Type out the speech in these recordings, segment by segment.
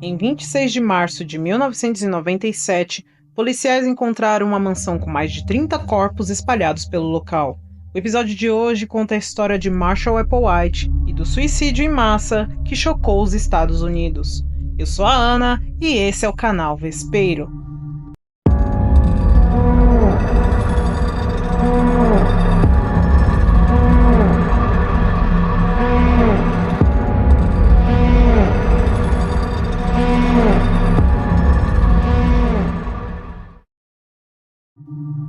Em 26 de março de 1997, policiais encontraram uma mansão com mais de 30 corpos espalhados pelo local. O episódio de hoje conta a história de Marshall Applewhite e do suicídio em massa que chocou os Estados Unidos. Eu sou a Ana e esse é o canal Vespeiro.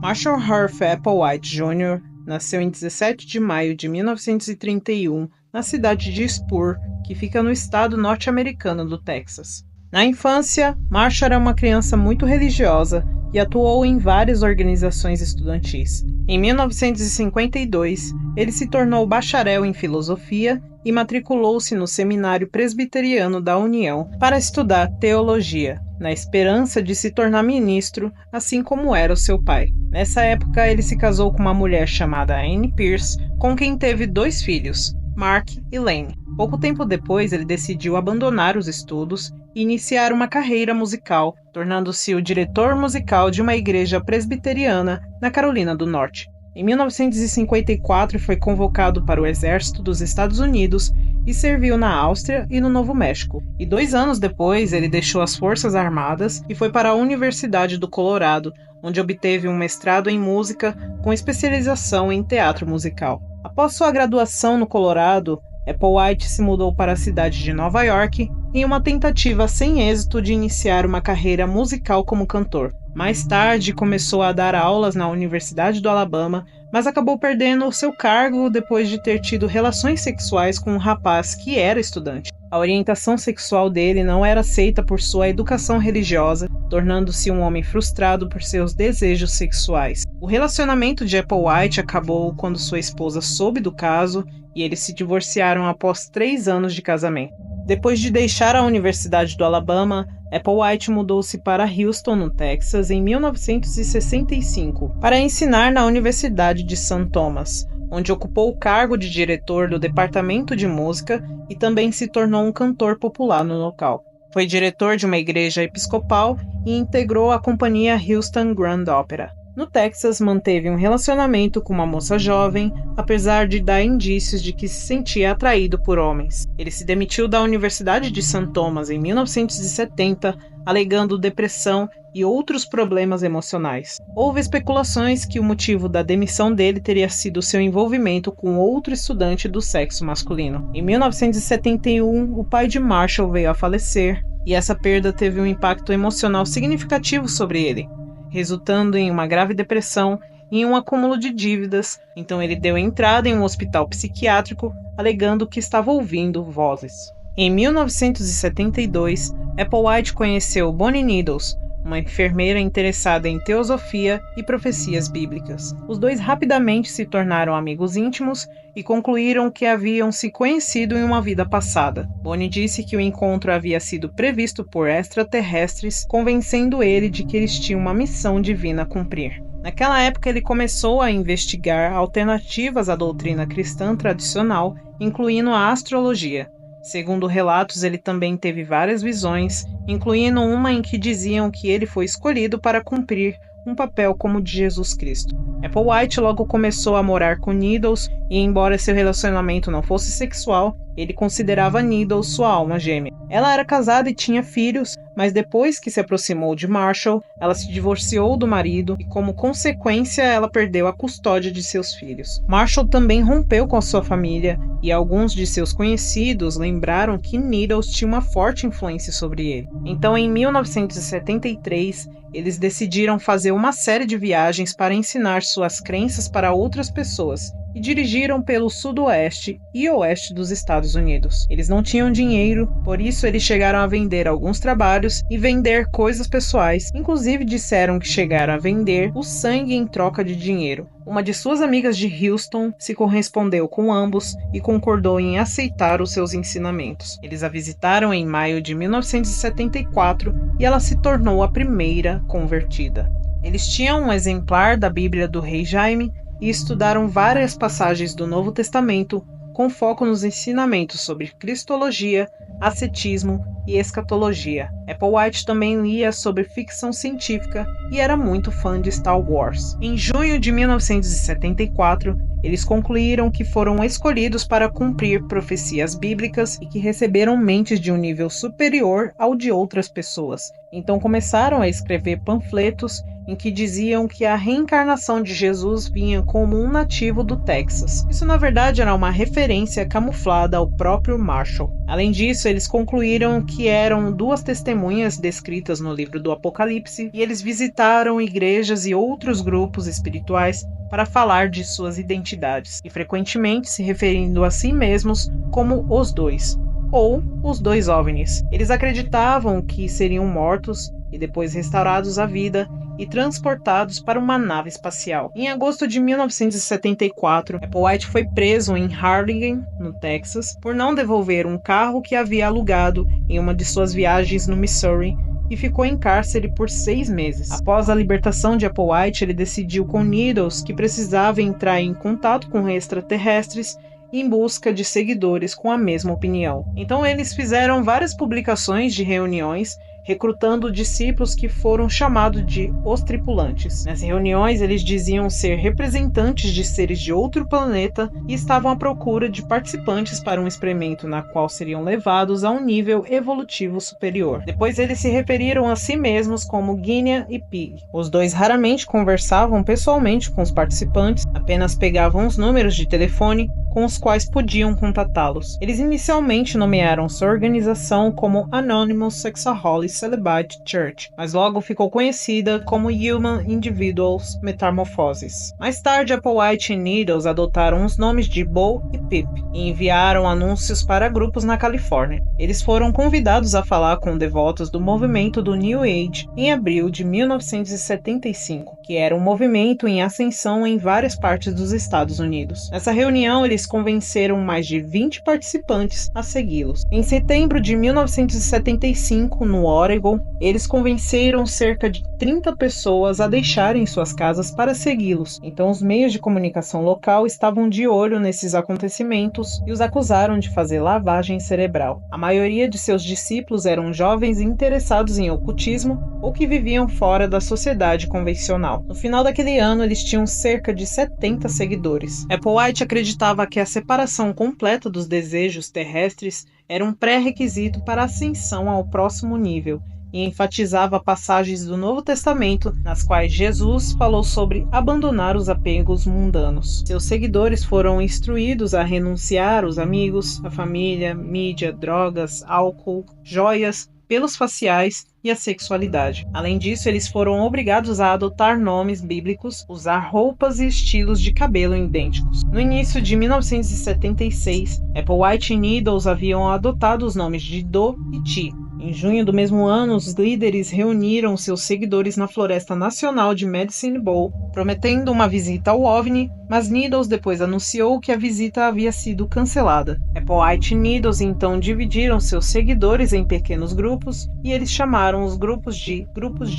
Marshall Hearst Applewhite Jr. nasceu em 17 de maio de 1931 na cidade de Spur, que fica no estado norte-americano do Texas. Na infância, Marshall era uma criança muito religiosa e atuou em várias organizações estudantis. Em 1952, ele se tornou bacharel em filosofia e matriculou-se no Seminário Presbiteriano da União para estudar teologia, na esperança de se tornar ministro, assim como era o seu pai. Nessa época, ele se casou com uma mulher chamada Anne Pierce, com quem teve 2 filhos, Mark e Lane. Pouco tempo depois, ele decidiu abandonar os estudos e iniciar uma carreira musical, tornando-se o diretor musical de uma igreja presbiteriana na Carolina do Norte. Em 1954, foi convocado para o Exército dos Estados Unidos e serviu na Áustria e no Novo México. E 2 anos depois, ele deixou as Forças Armadas e foi para a Universidade do Colorado, onde obteve um mestrado em música com especialização em teatro musical. Após sua graduação no Colorado, Applewhite se mudou para a cidade de Nova York em uma tentativa sem êxito de iniciar uma carreira musical como cantor. Mais tarde, começou a dar aulas na Universidade do Alabama, mas acabou perdendo o seu cargo depois de ter tido relações sexuais com um rapaz que era estudante. A orientação sexual dele não era aceita por sua educação religiosa, tornando-se um homem frustrado por seus desejos sexuais. O relacionamento de Applewhite acabou quando sua esposa soube do caso e eles se divorciaram após 3 anos de casamento. Depois de deixar a Universidade do Alabama, Applewhite mudou-se para Houston, no Texas, em 1965, para ensinar na Universidade de St. Thomas, onde ocupou o cargo de diretor do departamento de música e também se tornou um cantor popular no local. Foi diretor de uma igreja episcopal e integrou a companhia Houston Grand Opera. No Texas, manteve um relacionamento com uma moça jovem, apesar de dar indícios de que se sentia atraído por homens. Ele se demitiu da Universidade de St. Thomas em 1970, alegando depressão e outros problemas emocionais. Houve especulações que o motivo da demissão dele teria sido seu envolvimento com outro estudante do sexo masculino. Em 1971, o pai de Marshall veio a falecer, e essa perda teve um impacto emocional significativo sobre ele, resultando em uma grave depressão e em um acúmulo de dívidas. Então ele deu entrada em um hospital psiquiátrico, alegando que estava ouvindo vozes. Em 1972, Applewhite conheceu Bonnie Needles, uma enfermeira interessada em teosofia e profecias bíblicas. Os dois rapidamente se tornaram amigos íntimos e concluíram que haviam se conhecido em uma vida passada. Bonnie disse que o encontro havia sido previsto por extraterrestres, convencendo ele de que eles tinham uma missão divina a cumprir. Naquela época, ele começou a investigar alternativas à doutrina cristã tradicional, incluindo a astrologia. Segundo relatos, ele também teve várias visões, incluindo uma em que diziam que ele foi escolhido para cumprir um papel como de Jesus Cristo. Applewhite logo começou a morar com Needles e, embora seu relacionamento não fosse sexual, ele considerava Needles sua alma gêmea. Ela era casada e tinha filhos, mas depois que se aproximou de Marshall, ela se divorciou do marido e, como consequência, ela perdeu a custódia de seus filhos. Marshall também rompeu com a sua família e alguns de seus conhecidos lembraram que Needles tinha uma forte influência sobre ele. Então, em 1973, eles decidiram fazer uma série de viagens para ensinar suas crenças para outras pessoas e dirigiram pelo sudoeste e oeste dos Estados Unidos. Eles não tinham dinheiro, por isso eles chegaram a vender alguns trabalhos e vender coisas pessoais. Inclusive disseram que chegaram a vender o sangue em troca de dinheiro. Uma de suas amigas de Houston se correspondeu com ambos e concordou em aceitar os seus ensinamentos. Eles a visitaram em maio de 1974 e ela se tornou a primeira convertida. Eles tinham um exemplar da Bíblia do Rei Jaime e estudaram várias passagens do Novo Testamento com foco nos ensinamentos sobre cristologia, ascetismo e escatologia. Applewhite também lia sobre ficção científica e era muito fã de Star Wars. Em junho de 1974, eles concluíram que foram escolhidos para cumprir profecias bíblicas e que receberam mentes de um nível superior ao de outras pessoas. Então começaram a escrever panfletos em que diziam que a reencarnação de Jesus vinha como um nativo do Texas. Isso na verdade era uma referência camuflada ao próprio Marshall. Além disso, eles concluíram que eram duas testemunhas descritas no livro do Apocalipse e eles visitaram igrejas e outros grupos espirituais para falar de suas identidades, e frequentemente se referindo a si mesmos como os dois, ou os dois OVNIs. Eles acreditavam que seriam mortos e depois restaurados à vida e transportados para uma nave espacial. Em agosto de 1974, Applewhite foi preso em Harlingen, no Texas, por não devolver um carro que havia alugado em uma de suas viagens no Missouri, e ficou em cárcere por 6 meses. Após a libertação de Applewhite, ele decidiu com Needles que precisava entrar em contato com extraterrestres em busca de seguidores com a mesma opinião. Então eles fizeram várias publicações de reuniões recrutando discípulos que foram chamados de os tripulantes. Nas reuniões, eles diziam ser representantes de seres de outro planeta e estavam à procura de participantes para um experimento na qual seriam levados a um nível evolutivo superior. Depois eles se referiram a si mesmos como Guinea e Pig. Os dois raramente conversavam pessoalmente com os participantes, apenas pegavam os números de telefone com os quais podiam contatá-los. Eles inicialmente nomearam sua organização como Anonymous Sexaholic Celibate Church, mas logo ficou conhecida como Human Individuals Metamorphosis. Mais tarde, Applewhite e Needles adotaram os nomes de Bo e Pip e enviaram anúncios para grupos na Califórnia. Eles foram convidados a falar com devotos do movimento do New Age em abril de 1975, que era um movimento em ascensão em várias partes dos Estados Unidos. Nessa reunião, eles convenceram mais de 20 participantes a segui-los. Em setembro de 1975, no Oregon, eles convenceram cerca de 30 pessoas a deixarem suas casas para segui-los. Então os meios de comunicação local estavam de olho nesses acontecimentos e os acusaram de fazer lavagem cerebral. A maioria de seus discípulos eram jovens interessados em ocultismo ou que viviam fora da sociedade convencional. No final daquele ano, eles tinham cerca de 70 seguidores. Applewhite acreditava que a separação completa dos desejos terrestres era um pré-requisito para a ascensão ao próximo nível e enfatizava passagens do Novo Testamento nas quais Jesus falou sobre abandonar os apegos mundanos. Seus seguidores foram instruídos a renunciar os amigos, a família, mídia, drogas, álcool, joias, pelos faciais e a sexualidade. Além disso, eles foram obrigados a adotar nomes bíblicos, usar roupas e estilos de cabelo idênticos. No início de 1976, Applewhite e Needles haviam adotado os nomes de Do e Ti. Em junho do mesmo ano, os líderes reuniram seus seguidores na Floresta Nacional de Medicine Bow, prometendo uma visita ao OVNI, mas Needles depois anunciou que a visita havia sido cancelada. Applewhite e Needles então dividiram seus seguidores em pequenos grupos e eles chamaram os grupos de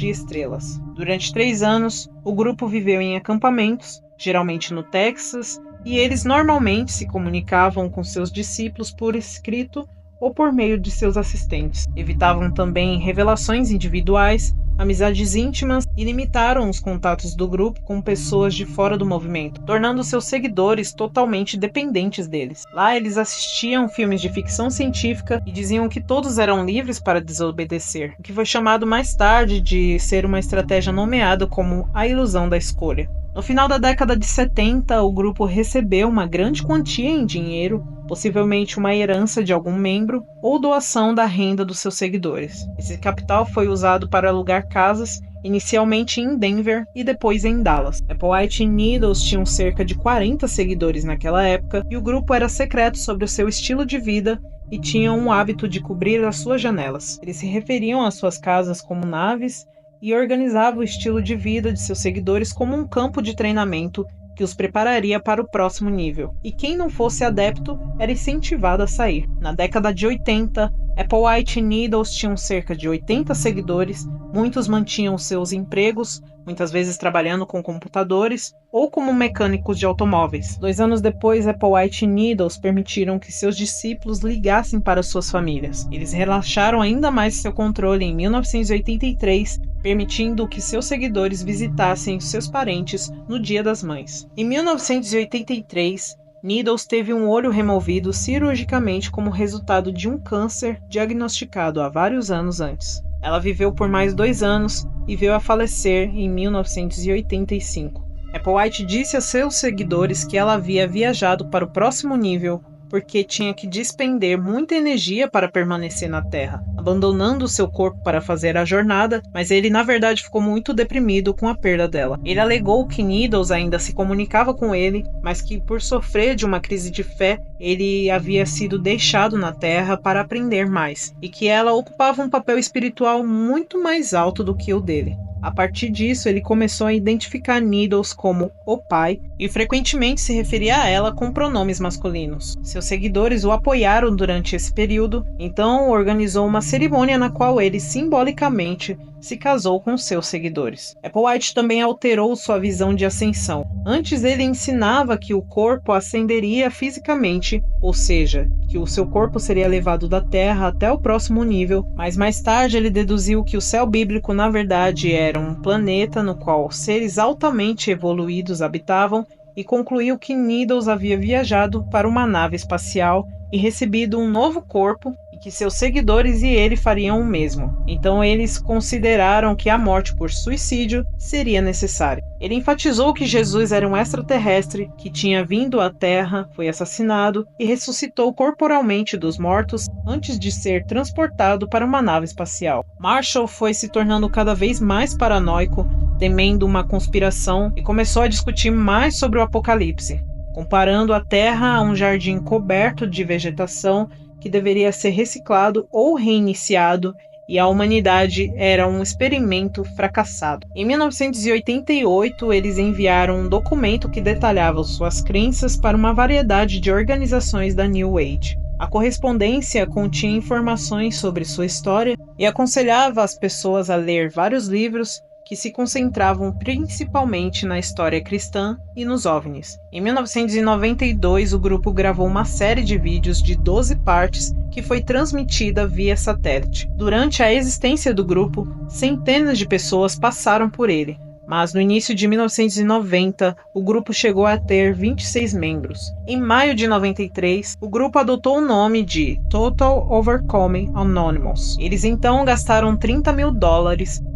estrelas. Durante 3 anos, o grupo viveu em acampamentos, geralmente no Texas, e eles normalmente se comunicavam com seus discípulos por escrito ou por meio de seus assistentes. Evitavam também revelações individuais, amizades íntimas e limitaram os contatos do grupo com pessoas de fora do movimento, tornando seus seguidores totalmente dependentes deles. Lá eles assistiam filmes de ficção científica e diziam que todos eram livres para desobedecer, o que foi chamado mais tarde de ser uma estratégia nomeada como a ilusão da escolha. No final da década de 70, o grupo recebeu uma grande quantia em dinheiro, possivelmente uma herança de algum membro ou doação da renda dos seus seguidores. Esse capital foi usado para alugar casas, inicialmente em Denver e depois em Dallas. Applewhite e Needles tinham cerca de 40 seguidores naquela época e o grupo era secreto sobre o seu estilo de vida e tinham um hábito de cobrir as suas janelas. Eles se referiam às suas casas como naves e organizava o estilo de vida de seus seguidores como um campo de treinamento que os prepararia para o próximo nível, e quem não fosse adepto era incentivado a sair. Na década de 80, Applewhite e Needles tinham cerca de 80 seguidores, muitos mantinham seus empregos, muitas vezes trabalhando com computadores ou como mecânicos de automóveis. 2 anos depois, Applewhite e Needles permitiram que seus discípulos ligassem para suas famílias. Eles relaxaram ainda mais seu controle em 1983, permitindo que seus seguidores visitassem seus parentes no Dia das Mães. Em 1983, Needles teve um olho removido cirurgicamente como resultado de um câncer diagnosticado há vários anos antes. Ela viveu por mais 2 anos e veio a falecer em 1985. Applewhite disse a seus seguidores que ela havia viajado para o próximo nível porque tinha que despender muita energia para permanecer na Terra, abandonando seu corpo para fazer a jornada, mas ele na verdade ficou muito deprimido com a perda dela. Ele alegou que Needles ainda se comunicava com ele, mas que por sofrer de uma crise de fé, ele havia sido deixado na Terra para aprender mais, e que ela ocupava um papel espiritual muito mais alto do que o dele. A partir disso, ele começou a identificar Needles como o pai e frequentemente se referia a ela com pronomes masculinos. Seus seguidores o apoiaram durante esse período, então organizou uma cerimônia na qual ele simbolicamente se casou com seus seguidores. Applewhite também alterou sua visão de ascensão. Antes ele ensinava que o corpo ascenderia fisicamente, ou seja, que o seu corpo seria levado da Terra até o próximo nível, mas mais tarde ele deduziu que o céu bíblico na verdade era um planeta no qual seres altamente evoluídos habitavam e concluiu que Needles havia viajado para uma nave espacial e recebido um novo corpo e que seus seguidores e ele fariam o mesmo. Então eles consideraram que a morte por suicídio seria necessária. Ele enfatizou que Jesus era um extraterrestre que tinha vindo à Terra, foi assassinado e ressuscitou corporalmente dos mortos antes de ser transportado para uma nave espacial. Marshall foi se tornando cada vez mais paranoico, temendo uma conspiração, e começou a discutir mais sobre o apocalipse, comparando a Terra a um jardim coberto de vegetação que deveria ser reciclado ou reiniciado, e a humanidade era um experimento fracassado. Em 1988, eles enviaram um documento que detalhava suas crenças para uma variedade de organizações da New Age. A correspondência continha informações sobre sua história e aconselhava as pessoas a ler vários livros que se concentravam principalmente na história cristã e nos OVNIs. Em 1992, o grupo gravou uma série de vídeos de 12 partes que foi transmitida via satélite. Durante a existência do grupo, centenas de pessoas passaram por ele, mas no início de 1990, o grupo chegou a ter 26 membros. Em maio de 93, o grupo adotou o nome de Total Overcoming Anonymous. Eles então gastaram $30 mil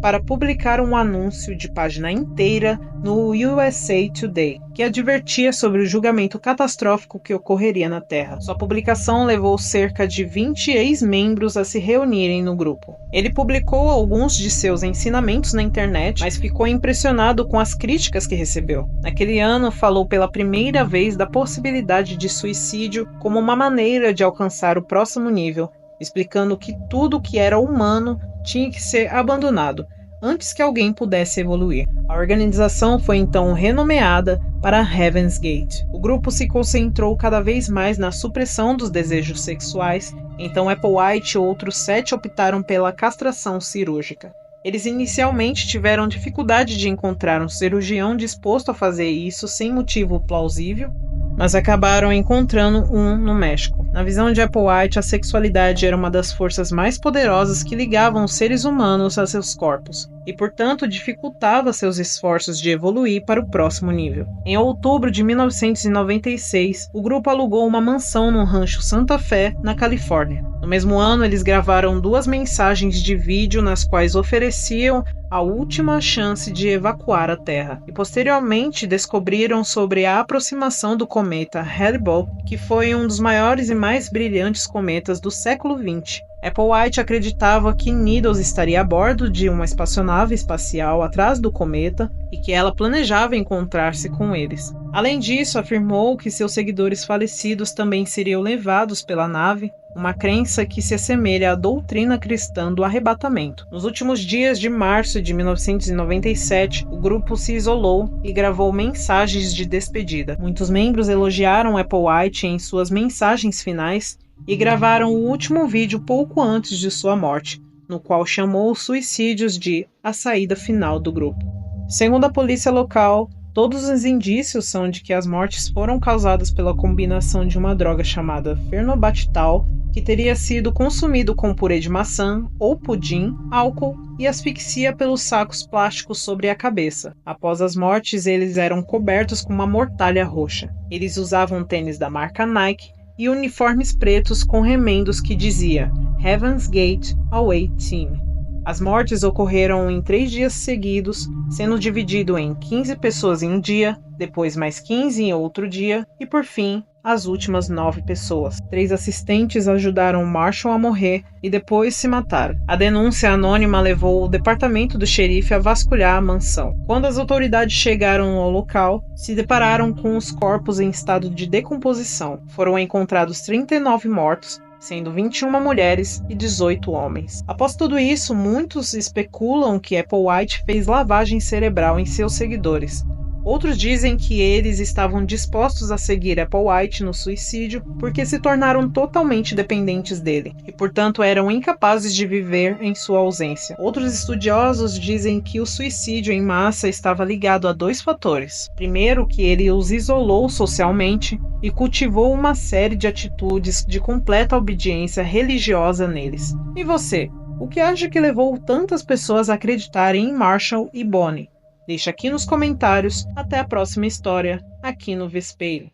para publicar um anúncio de página inteira no USA Today, que advertia sobre o julgamento catastrófico que ocorreria na Terra. Sua publicação levou cerca de 20 ex-membros a se reunirem no grupo. Ele publicou alguns de seus ensinamentos na internet, mas ficou impressionado com as críticas que recebeu. Naquele ano, falou pela primeira vez da possibilidade de suicídio como uma maneira de alcançar o próximo nível, explicando que tudo que era humano tinha que ser abandonado antes que alguém pudesse evoluir. A organização foi então renomeada para Heaven's Gate. O grupo se concentrou cada vez mais na supressão dos desejos sexuais, então Applewhite e outros 7 optaram pela castração cirúrgica. Eles inicialmente tiveram dificuldade de encontrar um cirurgião disposto a fazer isso sem motivo plausível, mas acabaram encontrando um no México. Na visão de Applewhite, a sexualidade era uma das forças mais poderosas que ligavam os seres humanos a seus corpos, e portanto dificultava seus esforços de evoluir para o próximo nível. Em outubro de 1996, o grupo alugou uma mansão no rancho Santa Fé, na Califórnia. No mesmo ano, eles gravaram 2 mensagens de vídeo nas quais ofereciam a última chance de evacuar a Terra, e posteriormente descobriram sobre a aproximação do cometa Hale-Bopp, que foi um dos maiores e mais brilhantes cometas do século XX. Applewhite acreditava que Needles estaria a bordo de uma espaçonave espacial atrás do cometa e que ela planejava encontrar-se com eles. Além disso, afirmou que seus seguidores falecidos também seriam levados pela nave, uma crença que se assemelha à doutrina cristã do arrebatamento. Nos últimos dias de março de 1997, o grupo se isolou e gravou mensagens de despedida. Muitos membros elogiaram Applewhite em suas mensagens finais e gravaram o último vídeo pouco antes de sua morte, no qual chamou os suicídios de a saída final do grupo. Segundo a polícia local, todos os indícios são de que as mortes foram causadas pela combinação de uma droga chamada fenobarbital, que teria sido consumido com purê de maçã ou pudim, álcool e asfixia pelos sacos plásticos sobre a cabeça. Após as mortes, eles eram cobertos com uma mortalha roxa. Eles usavam tênis da marca Nike e uniformes pretos com remendos que dizia Heaven's Gate Away Team. As mortes ocorreram em 3 dias seguidos, sendo dividido em 15 pessoas em um dia, depois mais 15 em outro dia e, por fim, as últimas 9 pessoas. 3 assistentes ajudaram Marshall a morrer e depois se mataram. A denúncia anônima levou o departamento do xerife a vasculhar a mansão. Quando as autoridades chegaram ao local, se depararam com os corpos em estado de decomposição. Foram encontrados 39 mortos, sendo 21 mulheres e 18 homens. Após tudo isso, muitos especulam que Applewhite fez lavagem cerebral em seus seguidores. Outros dizem que eles estavam dispostos a seguir Applewhite no suicídio porque se tornaram totalmente dependentes dele e, portanto, eram incapazes de viver em sua ausência. Outros estudiosos dizem que o suicídio em massa estava ligado a 2 fatores. Primeiro, que ele os isolou socialmente e cultivou uma série de atitudes de completa obediência religiosa neles. E você? O que acha que levou tantas pessoas a acreditarem em Marshall e Bonnie? Deixa aqui nos comentários. Até a próxima história, aqui no Vespeiro.